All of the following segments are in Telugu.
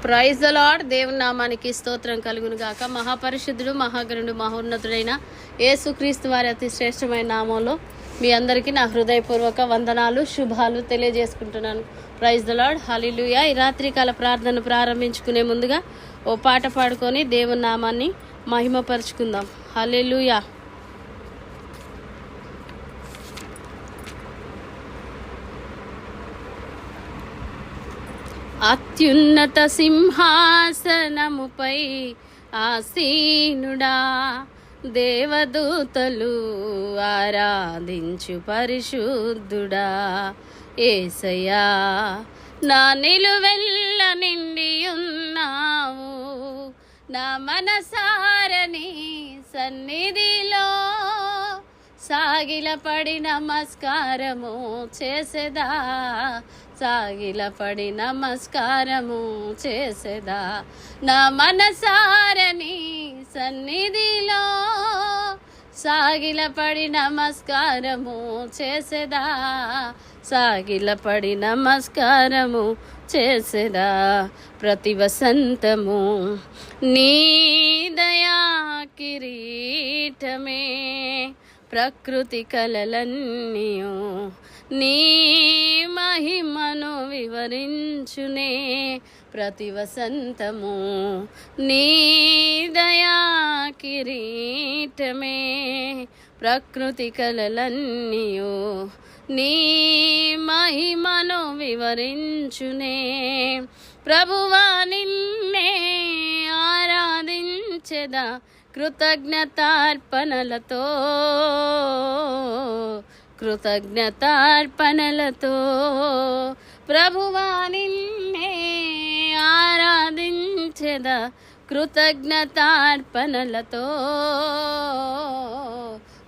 Praise the lord. దేవుని నామానికి స్తోత్రం కలుగును గాక. మహాపరిశుద్ధుడు, మహాగణుడు, మహోన్నతుడైన యేసుక్రీస్తు వారి అతి శ్రేష్టమైన నామంలో మీ అందరికీ నా హృదయపూర్వక వందనాలు, శుభాలు తెలియజేసుకుంటున్నాను. Praise the lord. హల్లెలూయా. ఈ రాత్రికాల ప్రార్థన ప్రారంభించుకునే ముందుగా ఓ పాట పాడుకొని దేవుని నామాన్ని మహిమపరుచుకుందాం. హల్లెలూయా. అత్యున్నత సింహాసనముపై ఆసీనుడా, దేవదూతలు ఆరాధించు పరిశుద్ధుడా, యేసయ్యా నా నిలువెల్ల నిండి ఉన్నావు, నా మనసారని సన్నిధిలో సాగిలపడి నమస్కారము చేసేదా, సాగిలపడి నమస్కారము చేసేదా, నా మనసారని సన్నిధిలో సాగిలపడి నమస్కారము చేసేదా, సాగిలపడి నమస్కారము చేసేదా. ప్రతి వసంతము నీ దయా కిరీటమే, ప్రకృతి కలలన్నీయు నీ మహిమను వివరించునే. ప్రతి వసంతము నీ దయా కిరీటమే, ప్రకృతి కలలన్నీయు నీ మహిమను వివరించునే. ప్రభువా నిన్నే ఆరాధించెదా కృతజ్ఞతార్పణలతో, కృతజ్ఞతార్పణలతో. ప్రభువా నిన్నే ఆరాధించెదా కృతజ్ఞతార్పణలతో,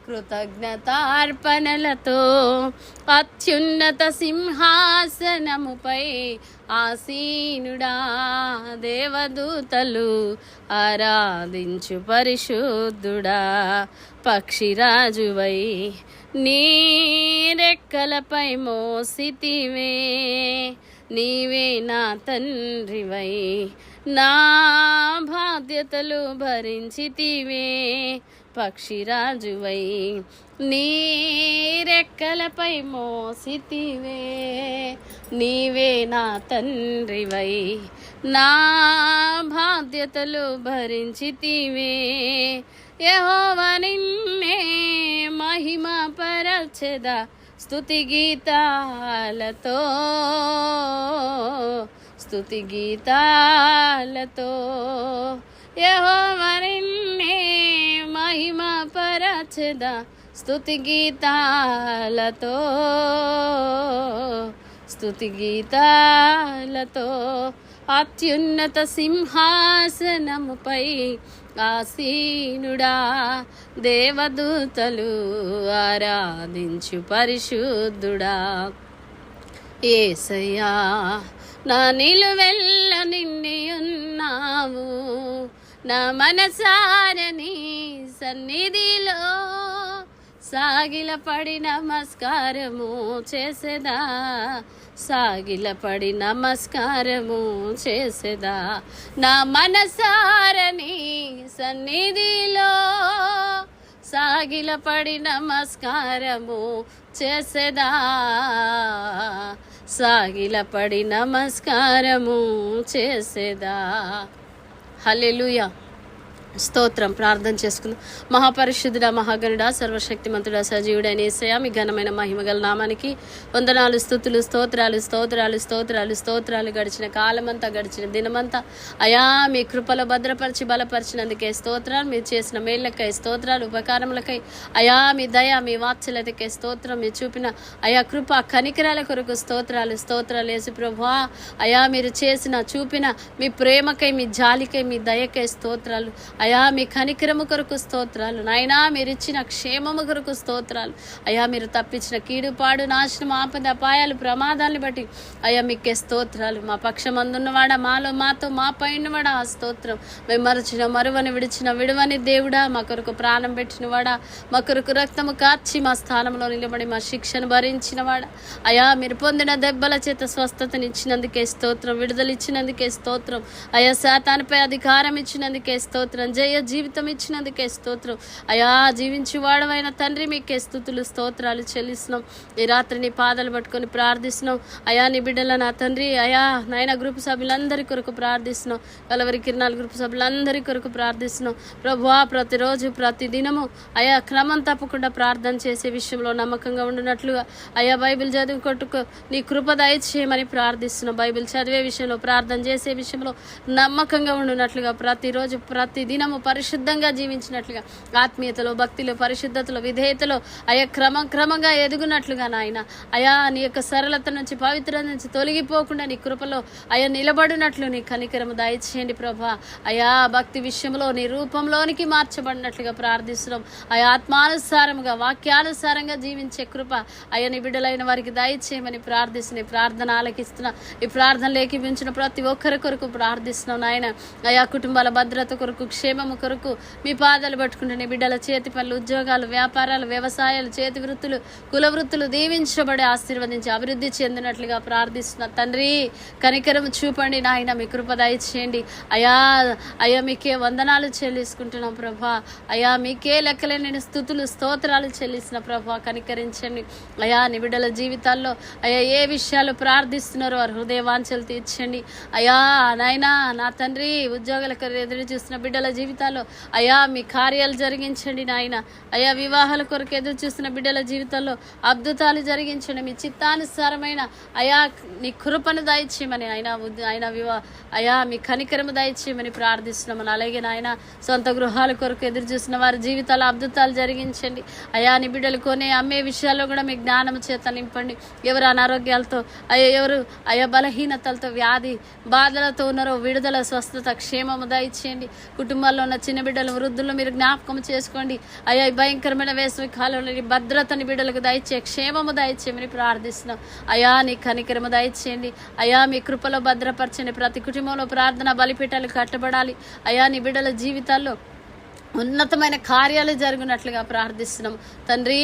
కృతజ్ఞతార్పణలతో. అత్యున్నత సింహాసనముపై ఆసీనుడా, దేవదూతలు ఆరాధించు పరిశుద్ధుడా, పక్షిరాజువై నీ రెక్కలపై మోసితివే, నీవే నా తండ్రివై నా బాధ్యతలు భరించితివే. పక్షిరాజువై నీ రెక్కలపై మోసితివే, నీవే నా తండ్రివై నా బాధ్యతలు భరించితివే. యెహోవా నిన్నే మహిమ పరచెదా స్తుతి గీతాలతో, స్తుతి గీతాలతో. యెహోవా నిన్నే మహిమ పరచెదా స్తుతి గీతాలతో, స్తుతి గీతాలతో. అత్యున్నత సింహాసనముపై ఆసీనుడా, దేవదూతలు ఆరాధించు పరిశుద్ధుడా, యేసయ్యా నా నిలువెల్ల నిండి ఉన్నావు, నా మనసారని సన్నిధిలో సాగిలపడి నమస్కారము చేసేదా, సాగిలపడి నమస్కారము చేసేదా. నా మనసారని సన్నిధిలో సాగిలపడి నమస్కారము చేసేదా, సాగిలపడి నమస్కారము చేసేదా. హల్లెలూయా. స్తోత్రం. ప్రార్థన చేసుకుందాం. మహాపరిశుద్ధుడా, మహాగణుడా, సర్వశక్తిమంతుడా, సజీవుడైన యేసయ్యా మీ ఘనమైన మహిమగల నామానికి వందనాలు, స్తుతులు, స్తోత్రాలు, స్తోత్రాలు, స్తోత్రాలు, స్తోత్రాలు. గడిచిన కాలమంతా, గడిచిన దినమంతా అయా మీ కృపలో భద్రపరిచి బలపరిచినందుకే స్తోత్రాలు. మీరు చేసిన మేళ్ళకై స్తోత్రాలు, ఉపకారములకై అయా మీ దయ, మీ వాత్సల్యతకై స్తోత్రం. మీరు చూపిన అయా కృప కనికరాల కొరకు స్తోత్రాలు, స్తోత్రాలు. యేసు ప్రభువా అయా మీరు చేసిన చూపిన మీ ప్రేమకై, మీ జాలికై, మీ దయకై స్తోత్రాలు. అయా మీ కనికరము కొరకు స్తోత్రాలు నాయనా, మీరు ఇచ్చిన క్షేమము కొరకు స్తోత్రాలు అయా, మీరు తప్పించిన కీడు పాడు నాశనం ఆపద అపాయాలు ప్రమాదాలను బట్టి అయా మీకే స్తోత్రాలు. మా పక్షమందున్నవాడా, మాతో మా పైనవాడా ఆ స్తోత్రం. మేము మరచిన మరువని విడిచిన విడువని దేవుడా, మా కొరకు ప్రాణం పెట్టినవాడా, మా కొరకు రక్తము కార్చి మా స్థానంలో నిలబడి మా శిక్షను భరించినవాడా అయా, మీరు పొందిన దెబ్బల చేత స్వస్థతనిచ్చినందుకే స్తోత్రం, విడుదల ఇచ్చినందుకే స్తోత్రం అయా, శాతానిపై అధికారం ఇచ్చినందుకే స్తోత్రం, జయ జీవితం ఇచ్చినందుకే స్తోత్రం అయా, జీవించి వాడవైన తండ్రి మీకే స్తుతులు స్తోత్రాలు చెల్లిస్తున్నాం. ఈ రాత్రి నీ పాదాలు పట్టుకొని ప్రార్థిస్తున్నాం అయా, నీ బిడ్డల నా తండ్రి అయా నాయన గ్రూప్ సభ్యులందరి కొరకు ప్రార్థిస్తున్నాం, కలవరి కిరణాల గ్రూప్ సభ్యులందరి కొరకు ప్రార్థిస్తున్నాం ప్రభువా. ప్రతిరోజు ప్రతి దినము అయా క్రమం తప్పకుండా ప్రార్థన చేసే విషయంలో నమ్మకంగా ఉండినట్లుగా అయా, బైబిల్ చదువు కొట్టుకు నీ కృప దయచేయమని ప్రార్థిస్తున్నాం. బైబిల్ చదివే విషయంలో, ప్రార్థన చేసే విషయంలో నమ్మకంగా ఉండినట్లుగా, ప్రతిరోజు ప్రతి దినము పరిశుద్ధంగా జీవించినట్లుగా, ఆత్మీయతలో భక్తిలో పరిశుద్ధతలో విధేయతలో అయా క్రమంగా ఎదుగునట్లుగా నాయన అయా, నీ యొక్క సరళత నుంచి పవిత్రత నుంచి తొలగిపోకుండా నీ కృపలో అయా నిలబడినట్లు నీ కనికరము దయచేయండి ప్రభా. అయా భక్తి విషయంలో నీ రూపంలోనికి మార్చబడినట్లుగా ప్రార్థిస్తున్నాం. అయా ఆత్మానుసారముగా వాక్యానుసారంగా జీవించే కృప అయ్యా నీ బిడ్డలైన వారికి దయచేయమని ప్రార్థిస్తున్నాయి. ప్రార్థన ఆలకిస్తున్నా, ఈ ప్రార్థన లేఖించిన ప్రతి ఒక్కరి కొరకు ప్రార్థిస్తున్నాం నాయన. అయా కుటుంబాల భద్రత కొరకు, క్షేమము కొరకు మీ పాదాలు పట్టుకుంటే నీ బిడ్డల చేతి పనులు, ఉద్యోగాలు, వ్యాపారాలు, వ్యవసాయాలు, చేతి వృత్తులు, కుల వృత్తులు దీవించబడి ఆశీర్వదించి అభివృద్ధి చెందినట్లుగా ప్రార్థిస్తున్నా తండ్రి. కనికరం చూపండి నాయన, మీ కృప దయచేయండి అయా. అయ్యా మీకే వందనాలు చెల్లించుకుంటున్నాం ప్రభా. అయా మీకే లెక్కలేని నేను స్తుతులు స్తోత్రాలు చెల్లిసిన ప్రభా, కనికరించండి అయా. నీ బిడ్డల జీవితాల్లో అయ్యా ఏ విషయాలు ప్రార్థిస్తున్నారో వారి హృదయ వాంఛలు తీర్చండి అయా. నాయనా నా తండ్రి, ఉద్యోగులకు ఎదురు చూస్తున్న బిడ్డల జీవితాల్లో అయా మీ కార్యాలు జరిగించండి నాయన. అయా వివాహాల కొరకు ఎదురు చూస్తున్న బిడ్డల జీవితాల్లో అద్భుతాలు జరిగించండి. మీ చిత్తానుసారమైన అయా నీ కృపను దయచేయమని ఆయన అయా మీ కనికరము దయచేయమని ప్రార్థిస్తున్నామని. అలాగే నాయన సొంత గృహాల కొరకు ఎదురు చూసిన వారి జీవితాల అద్భుతాలు జరిగించండి అయా. నీ బిడ్డలు కొనే అమ్మే విషయాల్లో కూడా మీ జ్ఞానం చేత నింపండి. ఎవరు అనారోగ్యాలతో ఎవరు బలహీనతలతో వ్యాధి బాధలతో ఉన్నారో విడుదల, స్వస్థత, క్షేమము దయచేయండి. కుటుంబాల్లో ఉన్న చిన్న బిడ్డలు, వృద్ధులు మీరు జ్ఞాపకం చేసుకోండి అయ్యా. ఈ భయంకరమైన వేసవి కాలంలో నీ భద్రతని బిడ్డలకు దయచే, క్షేమము దయచేయమని ప్రార్థిస్తున్నాం అయా. నీ కనికరము దయచేయండి అయా. మీ కృపలో భద్రపరచండి. ప్రతి కుటుంబంలో ప్రార్థన బలిపీఠాలు కట్టబడాలి అయా. నీ బిడ్డల జీవితాల్లో ఉన్నతమైన కార్యాలు జరిగినట్లుగా ప్రార్థిస్తున్నాం తండ్రి.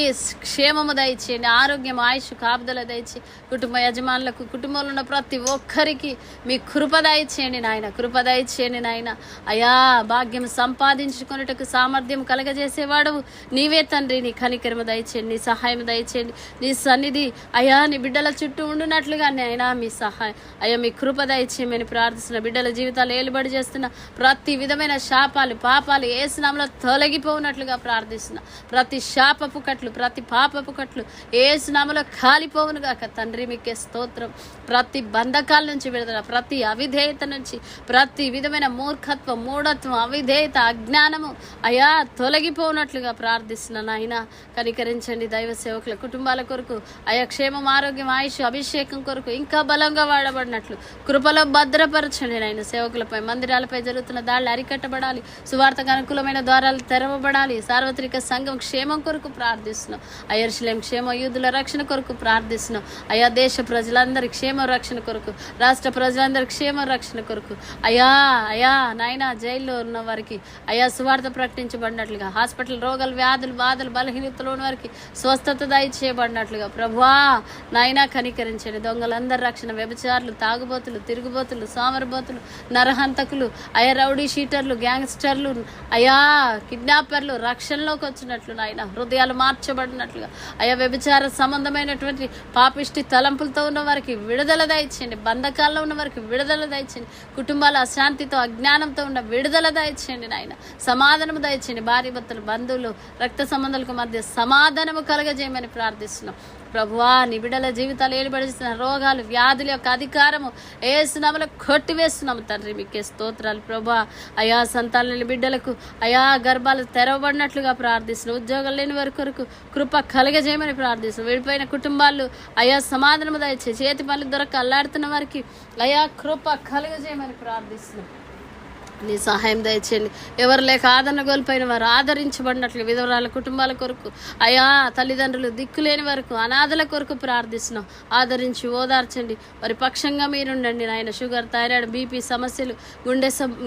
క్షేమము దయచేయండి, ఆరోగ్యం, ఆయుష్, కాపుదల దయచి కుటుంబ యజమానులకు, కుటుంబంలో ఉన్న ప్రతి ఒక్కరికి మీ కృప దయచేయండి నాయన, కృప దయచేయండి నాయన అయా. భాగ్యం సంపాదించుకున్నట్టుకు సామర్థ్యం కలగజేసేవాడు నీవే తండ్రి. నీ కనికరము దయచేయండి, నీ సహాయం దయచేయండి. నీ సన్నిధి అయా నీ బిడ్డల చుట్టూ ఉండునట్లుగా నాయన మీ సహాయం అయ్యా మీ కృప దయచేయమని ప్రార్థిస్తున్న. బిడ్డల జీవితాలు ఏలుబడి చేస్తున్న ప్రతి విధమైన శాపాలు, పాపాలు ఏసునామములో తొలగిపోవునట్లుగా ప్రార్థిస్తున్నా. ప్రతి శాపపు కట్లు, ప్రతి పాపపు కట్లు ఏసునామములో కాలిపోవును గాక తండ్రి. మీకే స్తోత్రం. ప్రతి బంధకాల నుంచి విడుదల, ప్రతి అవిధేయత నుంచి, ప్రతి విధమైన మూర్ఖత్వం, మూఢత్వం, అవిధేయత, అజ్ఞానము అయా తొలగిపోవునట్లుగా ప్రార్థిస్తున్నాను ఆయన. కనికరించండి దైవ సేవకుల కుటుంబాల కొరకు అయా. క్షేమం, ఆరోగ్యం, ఆయుష్, అభిషేకం కొరకు ఇంకా బలంగా వాడబడినట్లు కృపలో భద్రపరచండి నాయన. సేవకులపై, మందిరాలపై జరుగుతున్న దాడులు అరికట్టబడాలి. సువార్తకు అనుకూలమైన ద్వారాలు తెరవబడాలి. సార్వత్రిక సంఘం క్షేమం కొరకు ప్రార్థిస్తున్నాం. యెరూషలేము క్షేమ, యూదుల రక్షణ కొరకు ప్రార్థిస్తున్నాం అయా. దేశ ప్రజలందరి క్షేమ రక్షణ కొరకు, రాష్ట్ర ప్రజలందరి క్షేమ రక్షణ కొరకు అయా. అయా నాయన జైల్లో ఉన్న వారికి అయా సువార్త ప్రకటించబడినట్లుగా, హాస్పిటల్ రోగాలు, వ్యాధులు, బాధలు, బలహీనతలు ఉన్న వారికి స్వస్థత దయచేయబడినట్లుగా ప్రభువా నాయన కనికరించండి. దొంగలందరి రక్షణ, వ్యభిచారులు, తాగుబోతులు, తిరుగుబోతులు, సోమరబోతులు, నరహంతకులు అయా, రౌడీ షీటర్లు, గ్యాంగ్స్టర్లు అయా, కిడ్నాపర్లు రక్షణలోకి వచ్చినట్లు నాయన. హృదయాలు మార్చబడినట్లుగా అయా. వ్యభిచార సంబంధమైనటువంటి పాపిష్టి తలంపులతో ఉన్న వారికి విడుదల దయచేయండి. బంధకాల్లో ఉన్న వారికి విడుదల దయచేయండి. కుటుంబాల అశాంతితో, అజ్ఞానంతో ఉన్న విడుదల దయచేయండి నాయన. సమాధానము దయచేయండి. భార్య భర్తలు, బంధువులు, రక్త సంబంధాలకు మధ్య సమాధానము కలగజేయమని ప్రార్థిస్తున్నాం ప్రభువా. నీ బిడ్డల జీవితాలు ఏలుబడిస్తున్న రోగాలు, వ్యాధుల యొక్క అధికారము ఏసునామములో కొట్టివేస్తున్నాము తండ్రి. మీకే స్తోత్రాలు ప్రభువా. అయా సంతాన బిడ్డలకు అయా గర్భాలు తెరవబడినట్లుగా ప్రార్థిస్తున్నాం. ఉద్యోగాలు లేని వారి కొరకు కృప కలగజేయమని ప్రార్థిస్తున్నాం. విడిపోయిన కుటుంబాలు అయా సమాధానము దయచేసి, చేతి పనులు దొరక అల్లాడుతున్న వారికి అయా కృప కలగజేయమని ప్రార్థిస్తున్నాం. నీ సహాయం దయచేయండి. ఎవరు లేక ఆదరణ కోల్పోయిన వారు ఆదరించబడినట్లు, విధవరాల కుటుంబాల కొరకు, అయా తల్లిదండ్రులు దిక్కులేని వరకు, అనాథల కొరకు ప్రార్థిస్తున్నాం. ఆదరించి ఓదార్చండి. వారి పక్షంగా మీరుండండి నాయన. షుగర్, థైరాయిడ్, బీపీ సమస్యలు,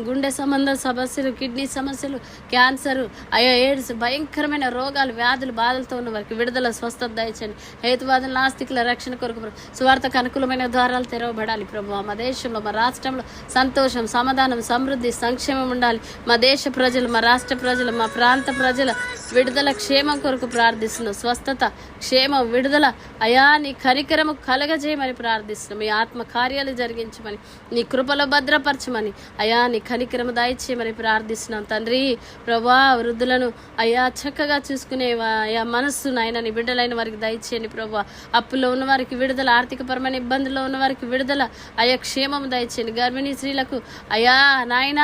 గుండె సంబంధ సమస్యలు, కిడ్నీ సమస్యలు, క్యాన్సర్, అయా ఎయిడ్స్, భయంకరమైన రోగాలు, వ్యాధులు, బాధలతో ఉన్న వారికి విడుదల, స్వస్థత దయచండి. హేతువాదుల నాస్తికుల రక్షణ కొరకు సువార్తకు అనుకూలమైన ద్వారాలు తెరవబడాలి ప్రభు. మా దేశంలో, మా రాష్ట్రంలో సంతోషం, సమాధానం, సమృద్ధి, సంక్షేమం ఉండాలి. మా దేశ ప్రజలు, మా రాష్ట్ర ప్రజలు, మా ప్రాంత ప్రజల విడుదల, క్షేమం కొరకు ప్రార్థిస్తున్నాం. స్వస్థత, క్షేమం, విడుదల అయా నీ కనికరము కలగజేయమని ప్రార్థిస్తున్నాం. మీ ఆత్మ కార్యాలు జరిగించమని, నీ కృపలో భద్రపరచమని, అయా నీ కనికరము దయచేయమని ప్రార్థిస్తున్నాం తండ్రి. ప్రభా వృద్ధులను అయా చక్కగా చూసుకునే అయా మనస్సు నాయన నీ బిడ్డలైన వారికి దయచేయండి ప్రభా. అప్పుల్లో ఉన్న వారికి విడుదల, ఆర్థికపరమైన ఇబ్బందుల్లో ఉన్న వారికి విడుదల, అయా క్షేమము దయచేయండి. గర్భిణీ స్త్రీలకు అయా నాయన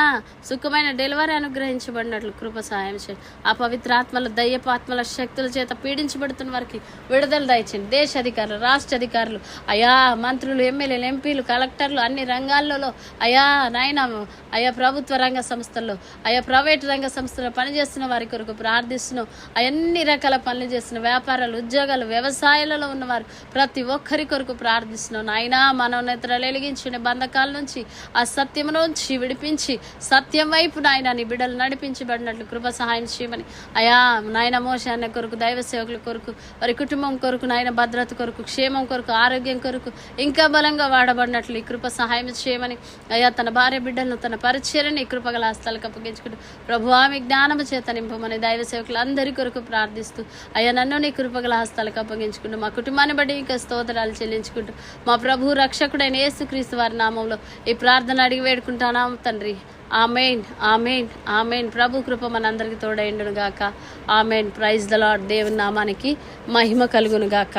సుఖమైన డెలివరీ అనుగ్రహించబడినట్లు కృప సహాయం చేయండి. ఆ పవిత్రాత్మల, దయ్యపు ఆత్మల శక్తుల చేత పీడించబడుతున్న వారికి విడుదల దయచేయండి. దేశ అధికారులు, రాష్ట్ర అధికారులు, అయా మంత్రులు, ఎమ్మెల్యేలు, ఎంపీలు, కలెక్టర్లు, అన్ని రంగాల్లో అయా నాయన అయా ప్రభుత్వ రంగ సంస్థల్లో, అయా ప్రైవేటు రంగ సంస్థల్లో పనిచేస్తున్న వారి కొరకు ప్రార్థిస్తున్నాం. అన్ని రకాల పనులు చేస్తున్న వ్యాపారాలు, ఉద్యోగాలు, వ్యవసాయాలలో ఉన్నవారు ప్రతి ఒక్కరి కొరకు ప్రార్థిస్తున్నాం. నాయనా మనోన్నతలు వెలిగించిన బంధకాల నుంచి, ఆ సత్యం నుంచి విడిపించి సత్యం వైపు నాయన నీ బిడ్డలు నడిపించబడినట్లు కృప సహాయం చేయమని, అయా నాయన మోషే అన్న కొరకు, దైవ సేవకుల కొరకు, వారి కుటుంబం కొరకు, నాయన భద్రత కొరకు, క్షేమం కొరకు, ఆరోగ్యం కొరకు ఇంకా బలంగా వాడబడినట్లు ఈ కృప సహాయం చేయమని, అయా తన భార్య బిడ్డలను, తన పరిచర్యని ఈ కృపగల హస్తాలకు అప్పగించుకుంటూ ప్రభువా మీ జ్ఞానము చేత నింపమని దైవ సేవకులు అందరి కొరకు ప్రార్థిస్తూ, అయ్యా నన్ను నీ కృపగల హస్తాలకు అప్పగించుకుంటూ, మా కుటుంబాన్ని బట్టి ఇంకా స్తోత్రాలు చెల్లించుకుంటూ, మా ప్రభు రక్షకుడైన యేసుక్రీస్తు వారి నామంలో ఈ ప్రార్థన అడిగి వేడుకుంటానాం తండ్రి. Amen, amen, amen. ప్రభు కృప మనందరికీ తోడైండును గాక. ఆమెన్. Praise the lord. దేవుని నామానికి మహిమ కలుగును గాక.